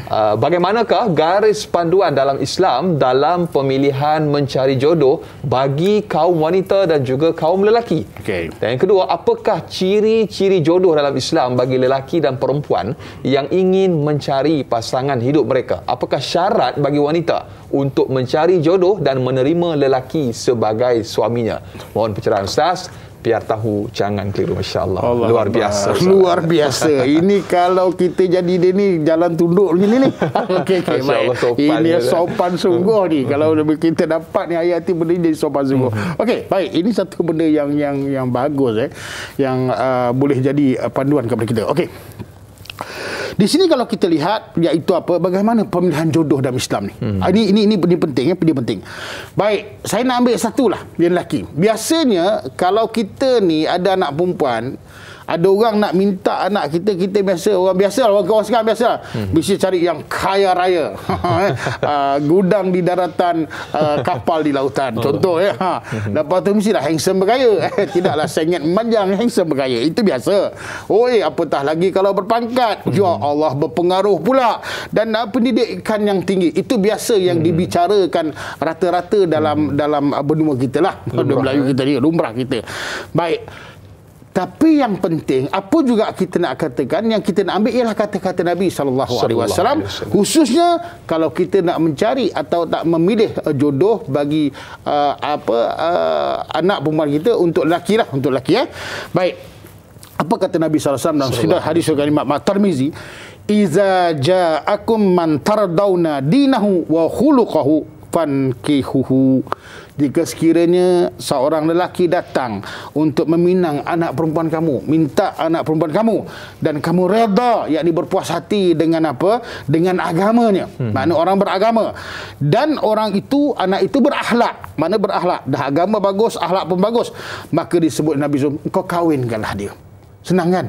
Bagaimanakah garis panduan dalam Islam dalam pemilihan mencari jodoh bagi kaum wanita dan juga kaum lelaki? Dan yang kedua, apakah ciri-ciri jodoh dalam Islam bagi lelaki dan perempuan yang ingin mencari pasangan hidup mereka? Apakah syarat bagi wanita untuk mencari jodoh dan menerima lelaki sebagai suaminya? Mohon pencerahan Ustaz. Biar tahu, jangan keliru. Masya Allah. Luar biasa. Ustaz. Luar biasa. Ini kalau kita jadi dia ni jalan tunduk ni. Okey, baik. Ini sopan sungguh ni. Kalau kita dapat ni ayat ni, benda ni jadi sopan sungguh. Okey, baik. Ini satu benda yang bagus yang boleh jadi panduan kepada kita. Okey. Di sini kalau kita lihat, iaitu apa, bagaimana pemilihan jodoh dalam Islam ni. Ini penting, dia penting. Baik, saya nak ambil satu lah, dia lelaki. Biasanya kalau kita ni ada anak perempuan, ada orang nak minta anak kita, kita biasa, orang biasa, orang sekarang biasa, bisa cari yang kaya raya. Gudang di daratan, kapal di lautan. Contoh ya. Lepas tu mestilah handsome bergaya. Tidaklah sengit memanjang, handsome bergaya. Itu biasa. Apatah lagi kalau berpangkat. Ya Allah, berpengaruh pula. Dan pendidikan yang tinggi. Itu biasa yang dibicarakan rata-rata dalam benua kita lah. Benua Melayu kita ni, lumrah kita. Baik. Tapi yang penting, apa juga kita nak katakan, yang kita nak ambil ialah kata-kata Nabi SAW. Khususnya kalau kita nak mencari atau tak memilih jodoh bagi anak perempuan kita, untuk lelaki lah, untuk lelaki. Baik. Apa kata Nabi SAW dalam hadis riwayat Imam At-Tirmizi? Iza ja'akum man tardawna dinahu wa khuluquhu fankihuhu. Jika sekiranya seorang lelaki datang untuk meminang anak perempuan kamu, minta anak perempuan kamu, dan kamu redha, yakni berpuas hati dengan apa? Dengan agamanya. Makna orang beragama. Dan orang itu, anak itu berakhlak. Mana berakhlak? Dah agama bagus, akhlak pun bagus. Maka disebut Nabi SAW, kau kahwinkanlah dia. Senang kan?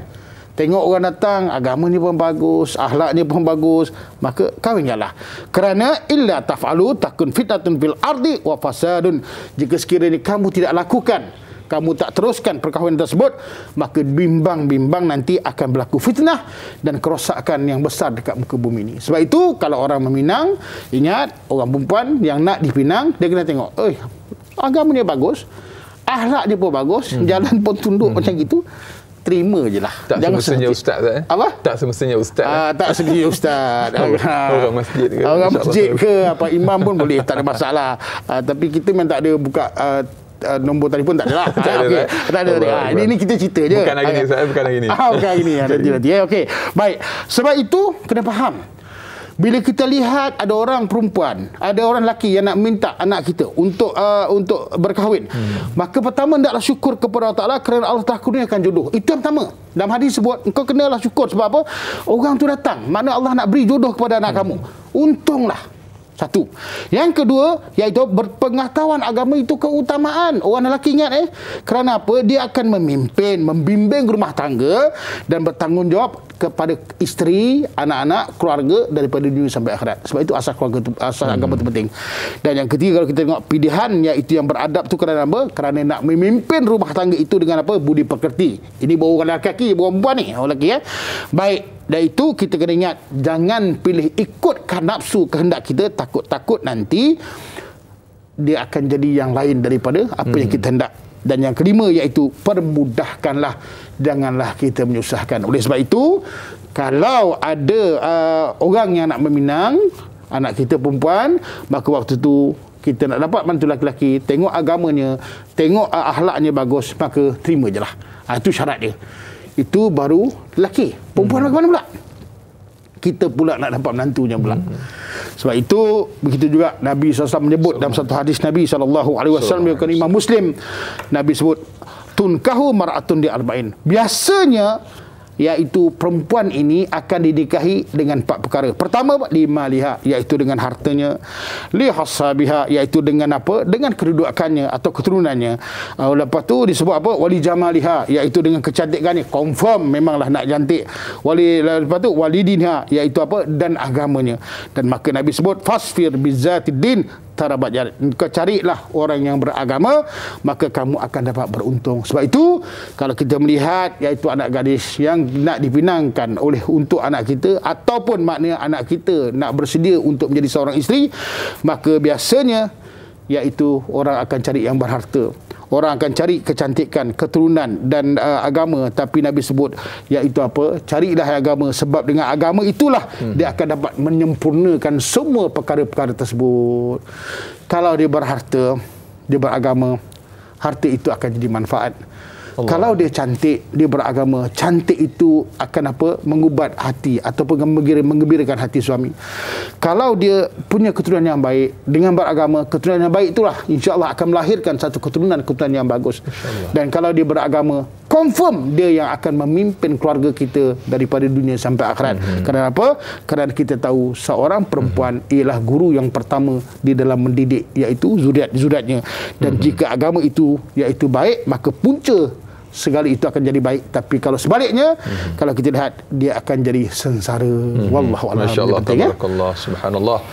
Tengok orang datang, agamanya pun bagus, akhlaknya pun bagus, maka kahwinkanlah. Kerana illa taf'alu takun fitnatun fil ardi wa fasadun. Jika sekiranya kamu tidak lakukan, kamu tak teruskan perkahwinan tersebut, maka bimbang-bimbang nanti akan berlaku fitnah dan kerosakan yang besar dekat muka bumi ini. Sebab itu kalau orang meminang, ingat, orang perempuan yang nak dipinang, dia kena tengok, agamanya bagus, akhlaknya pun bagus, jalan pun tunduk macam gitu, terima je lah. Tak semestinya ustaz Apa? Tak semestinya ustaz. Tak semestinya ustaz. Orang masjid ke? Orang masjid ke, apa imam pun boleh, tak ada masalah. Tapi kita memang tak ada buka nombor telefon, tak ada lah. Tak ada. Ini kita cerita je. Bukan hari ni, saya bukan hari ni. Bukan hari ni. Nanti. Okey. Baik. Sebab itu kena faham. Bila kita lihat ada orang perempuan, ada orang lelaki yang nak minta anak kita untuk berkahwin, maka pertama hendaklah syukur kepada Allah Ta'ala kerana Allah telah kurniakan jodoh. Itu yang pertama. Dalam hadis sebut, engkau kenalah syukur. Sebab apa? Orang tu datang. Mana Allah nak beri jodoh kepada anak kamu. Untunglah. Satu. Yang kedua, iaitu berpengetahuan agama itu keutamaan. Orang lelaki ingat kerana apa? Dia akan memimpin, membimbing rumah tangga dan bertanggungjawab kepada isteri, anak-anak, keluarga daripada dunia sampai akhirat. Sebab itu asas keluarga tu, asas agama itu penting. Dan yang ketiga, kalau kita tengok pilihan, iaitu yang beradab tu kerana apa? Kerana nak memimpin rumah tangga itu dengan apa? Budi pekerti. Ini baru orang lelaki, baru perempuan ni. Orang lelaki Baik. Dan itu kita kena ingat, jangan pilih ikutkan nafsu kehendak kita, takut-takut nanti dia akan jadi yang lain daripada apa yang kita hendak. Dan yang kelima, iaitu permudahkanlah, janganlah kita menyusahkan. Oleh sebab itu, kalau ada orang yang nak meminang anak kita perempuan, maka waktu tu kita nak dapat mantu lelaki, tengok agamanya, tengok akhlaknya bagus, maka terima je lah. Itu syarat dia. Itu baru lelaki. Perempuan bagaimana pula? Kita pula nak dapat menantunya pula. Sebab itu, begitu juga Nabi SAW menyebut dalam satu hadis Nabi SAW, yang Imam Muslim, Nabi sebut, tunkahu mar'atun di arba'in. Biasanya, iaitu perempuan ini akan dinikahi dengan 4 perkara. Pertama, lima liha, iaitu dengan hartanya. Lihasabiha, iaitu dengan apa? Dengan kedudukannya atau keturunannya. Lepas tu disebut apa? Wali jamaliha, iaitu dengan kecantikannya. Confirm memanglah nak cantik. Lepas tu walidinha, iaitu apa? Dan agamanya. Dan maka Nabi sebut fasfir bizatid din tarabat jarat. Kau carilah orang yang beragama, maka kamu akan dapat beruntung. Sebab itu kalau kita melihat iaitu anak gadis yang nak dipinangkan oleh untuk anak kita, ataupun maknanya anak kita nak bersedia untuk menjadi seorang isteri, maka biasanya iaitu orang akan cari yang berharta. Orang akan cari kecantikan, keturunan dan agama. Tapi Nabi sebut iaitu apa? Carilah agama, sebab dengan agama itulah dia akan dapat menyempurnakan semua perkara-perkara tersebut. Kalau dia berharta, dia beragama, harta itu akan jadi manfaat. Allah. Kalau dia cantik, dia beragama, cantik itu akan apa? Mengubat hati ataupun menggembirakan hati suami. Kalau dia punya keturunan yang baik, dengan beragama, keturunan yang baik itulah insya-Allah akan melahirkan satu keturunan yang bagus. Dan kalau dia beragama, confirm dia yang akan memimpin keluarga kita daripada dunia sampai akhirat. Kerana apa? Kerana kita tahu seorang perempuan ialah guru yang pertama di dalam mendidik, iaitu zuriat-zuriatnya. Dan jika agama itu iaitu baik, maka punca segala itu akan jadi baik. Tapi kalau sebaliknya, kalau kita lihat, dia akan jadi sengsara. Wallahu a'lam. Masya-Allah, tabarakallah, subhanallah.